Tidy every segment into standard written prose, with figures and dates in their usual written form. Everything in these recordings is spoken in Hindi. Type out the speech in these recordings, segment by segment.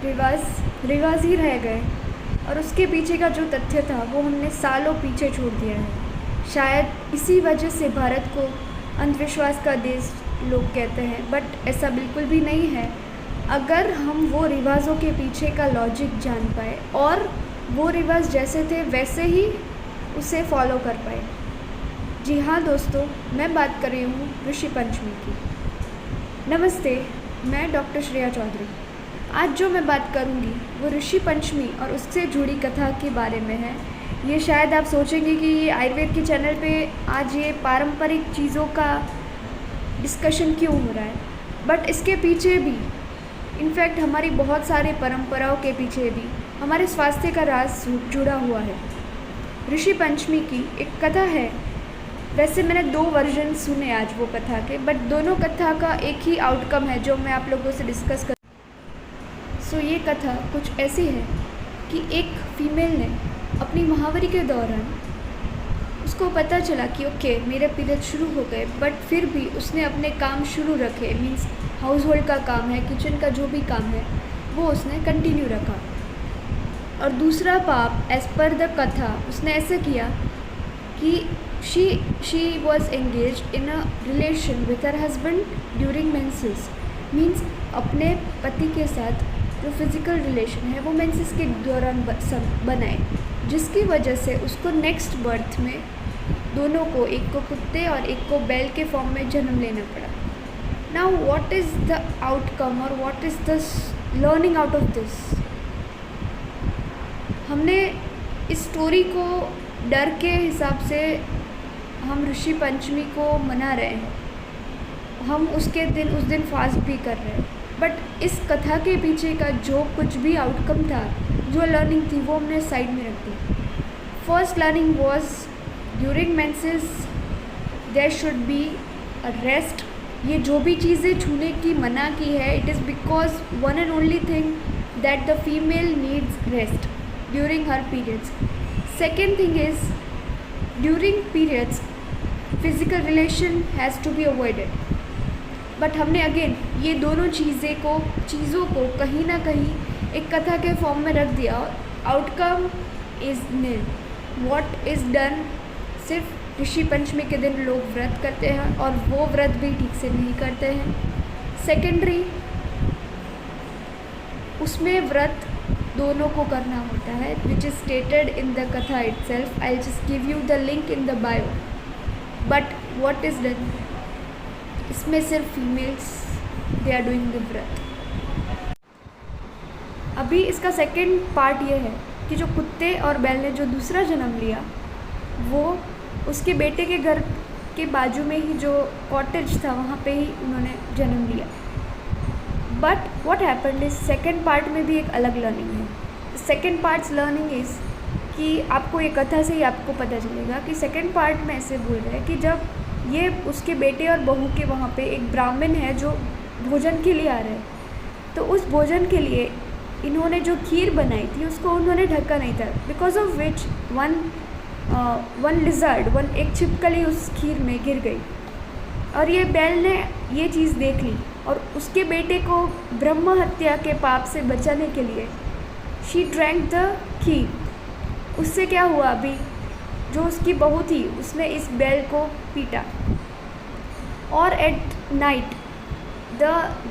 रिवाज ही रह गए और उसके पीछे का जो तथ्य था वो हमने सालों पीछे छोड़ दिया है। शायद इसी वजह से भारत को अंधविश्वास का देश लोग कहते हैं, बट ऐसा बिल्कुल भी नहीं है। अगर हम वो रिवाज़ों के पीछे का लॉजिक जान पाए और वो रिवाज जैसे थे वैसे ही उसे फॉलो कर पाए। जी हाँ दोस्तों, मैं बात कर रही हूँ ऋषि पंचमी की। नमस्ते, मैं डॉक्टर श्रेया चौधरी। आज जो मैं बात करूँगी वो ऋषि पंचमी और उससे जुड़ी कथा के बारे में है। ये शायद आप सोचेंगे कि ये आयुर्वेद के चैनल पे आज ये पारंपरिक चीज़ों का डिस्कशन क्यों हो रहा है, बट इसके पीछे भी इनफैक्ट हमारी बहुत सारी परंपराओं के पीछे भी हमारे स्वास्थ्य का राज जुड़ा हुआ है। ऋषि पंचमी की एक कथा है। वैसे मैंने 2 वर्जन सुने आज वो कथा के, बट दोनों कथा का एक ही आउटकम है जो मैं आप लोगों से डिस्कस कर। सो ये कथा कुछ ऐसी है कि एक फीमेल ने अपनी महावारी के दौरान उसको पता चला कि ओके मेरे पीरियड शुरू हो गए, बट फिर भी उसने अपने काम शुरू रखे। मीन्स हाउस होल्ड का काम है, किचन का जो भी काम है वो उसने कंटिन्यू रखा। और दूसरा पाप एज पर द कथा उसने ऐसे किया कि she was engaged in a relation with her husband during menses. Means अपने पति के साथ जो फिज़िकल रिलेशन है वो मेंसेस के दौरान बनाए, जिसकी वजह से उसको नेक्स्ट बर्थ में दोनों को, एक को कुत्ते और एक को बैल के फॉर्म में जन्म लेना पड़ा। Now what is the outcome और what is the learning out of this. हमने इस स्टोरी को डर के हिसाब से हम ऋषि पंचमी को मना रहे हैं, हम उस दिन फास्ट भी कर रहे हैं, बट इस कथा के पीछे का जो कुछ भी आउटकम था, जो लर्निंग थी, वो हमने साइड में रख दी। First learning was during menses there should be a rest. ये जो भी चीज़ें छूने की मना की है, it is because one and only thing that the female needs rest during her periods. Second thing is during periods physical relation has to be avoided. But हमने अगेन ये दोनों चीज़ों को कहीं ना कहीं एक कथा के फॉर्म में रख दिया। Outcome is nil. What is done, सिर्फ ऋषि पंचमी के दिन लोग व्रत करते हैं और वो व्रत भी ठीक से नहीं करते हैं। सेकेंडरी, उसमें व्रत दोनों को करना होता है, which is stated in the katha itself. I just give you the link in the bio. But what is done, इसमें सिर्फ females they are doing the vrat. अभी इसका सेकंड पार्ट ये है कि जो कुत्ते और बैल ने जो दूसरा जन्म लिया, वो उसके बेटे के घर के बाजू में ही जो कॉटेज था वहाँ पे ही उन्होंने जन्म लिया। But what happened is second part में भी एक अलग लर्निंग है। सेकंड पार्ट्स लर्निंग इज़ कि आपको ये कथा से ही आपको पता चलेगा कि सेकंड पार्ट में ऐसे बोल रहे हैं कि जब ये उसके बेटे और बहू के वहाँ पे एक ब्राह्मण है जो भोजन के लिए आ रहे हैं, तो उस भोजन के लिए इन्होंने जो खीर बनाई थी उसको उन्होंने ढका नहीं था, because of which one lizard, एक छिपकली उस खीर में गिर गई। और ये बैल ने ये चीज़ देख ली और उसके बेटे को ब्रह्म हत्या के पाप से बचाने के लिए शी ड्रैंक द खीर। उससे क्या हुआ, अभी जो उसकी बहू थी उसने इस बैल को पीटा। और at night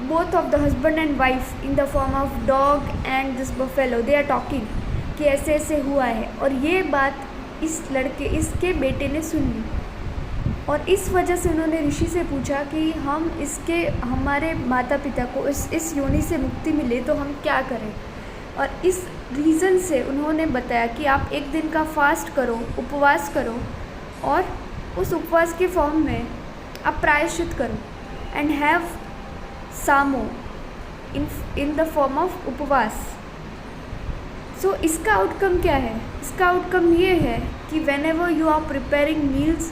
both of the husband and wife in the form of dog and this buffalo they are talking कि ऐसे ऐसे हुआ है। और ये बात इसके बेटे ने सुन ली और इस वजह से उन्होंने ऋषि से पूछा कि हमारे माता पिता को इस योनि से मुक्ति मिले तो हम क्या करें। और इस रीज़न से उन्होंने बताया कि आप एक दिन का फास्ट करो, उपवास करो, और उस उपवास के फॉर्म में आप प्रायश्चित करो and have samo in the form of upvas. So इसका आउटकम क्या है? इसका आउटकम ये है कि whenever you are preparing meals,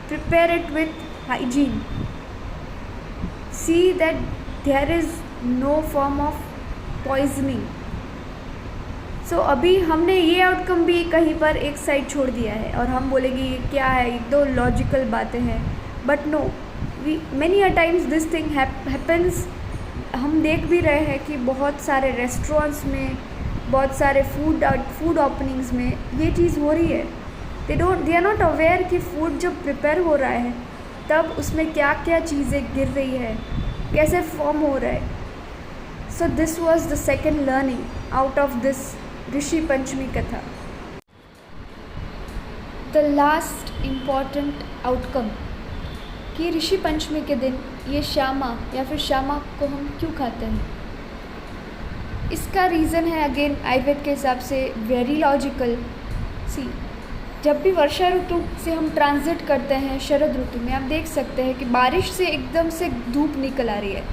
prepare it with hygiene, see that there is no form of poisoning. So अभी हमने ये आउटकम भी कहीं पर एक साइड छोड़ दिया है और हम बोलेंगे ये क्या है, ये तो लॉजिकल बातें हैं, but no, many a times this thing happens हम देख भी रहे हैं कि बहुत सारे रेस्टोरेंट्स में, बहुत सारे फूड ओपनिंग्स में ये चीज़ हो रही है। दे आर नॉट अवेयर कि फूड जब प्रिपेयर हो रहा है तब उसमें क्या क्या चीज़ें गिर रही है, कैसे फॉर्म हो रहा है। So this was the second learning out of this Rishi Panchami katha. The last important outcome कि ऋषि पंचमी के दिन ये श्यामा या फिर श्यामा को हम क्यों खाते हैं। इसका रीज़न है अगेन आयुर्वेद के हिसाब से वेरी लॉजिकल। सी, जब भी वर्षा ऋतु से हम ट्रांजिट करते हैं शरद ऋतु में, आप देख सकते हैं कि बारिश से एकदम से धूप निकल आ रही है।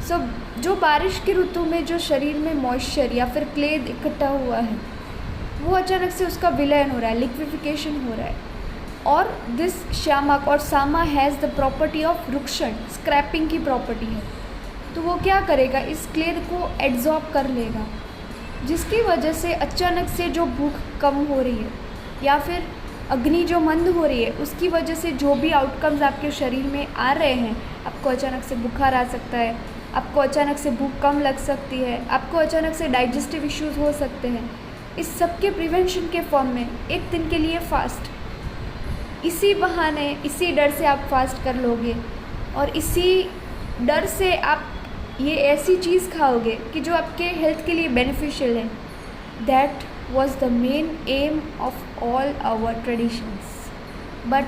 सो जो बारिश की ऋतु में जो शरीर में मॉइस्चर या फिर क्ले इकट्ठा हुआ है वो अचानक से उसका विलयन हो रहा है, लिक्विफिकेशन हो रहा है। और दिस श्यामक और sama has the property of rukshan, scraping की प्रॉपर्टी है। तो वो क्या करेगा, इस क्ले को एब्जॉर्ब कर लेगा, जिसकी वजह से अचानक से जो भूख कम हो रही है या फिर अग्नि जो मंद हो रही है उसकी वजह से जो भी आउटकम्स आपके शरीर में आ रहे हैं, आपको अचानक से बुखार आ सकता है, आपको अचानक से भूख कम लग सकती है, आपको अचानक से डाइजेस्टिव इश्यूज हो सकते हैं। इस सब के प्रिवेंशन के फॉर्म में एक दिन के लिए फास्ट, इसी बहाने इसी डर से आप फास्ट कर लोगे और इसी डर से आप ये ऐसी चीज़ खाओगे कि जो आपके हेल्थ के लिए बेनिफिशियल है। That was the main aim of all our traditions. But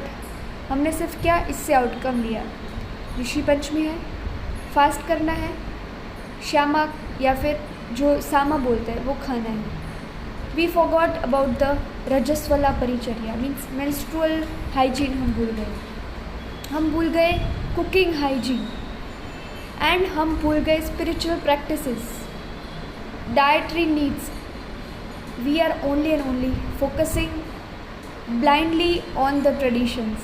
हमने सिर्फ क्या इससे आउटकम लिया, ऋषि पंचमी है, फास्ट करना है, श्यामा या फिर जो सामा बोलते हैं वो खाना है। वी फॉरगॉट अबाउट द रजस्वला परिचर्या, मीन्स मेंस्ट्रुअल हाइजीन हम भूल गए कुकिंग हाइजीन, एंड हम भूल गए spiritual practices, dietary needs. We are only and only focusing blindly on the traditions.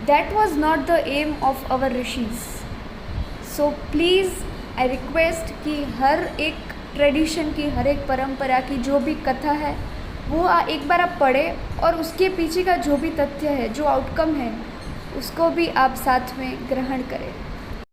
That was not the aim of our rishis. So please I request कि हर एक ट्रेडिशन की, हर एक परंपरा की जो भी कथा है वो एक बार आप पढ़ें और उसके पीछे का जो भी तथ्य है, जो आउटकम है, उसको भी आप साथ में ग्रहण करें।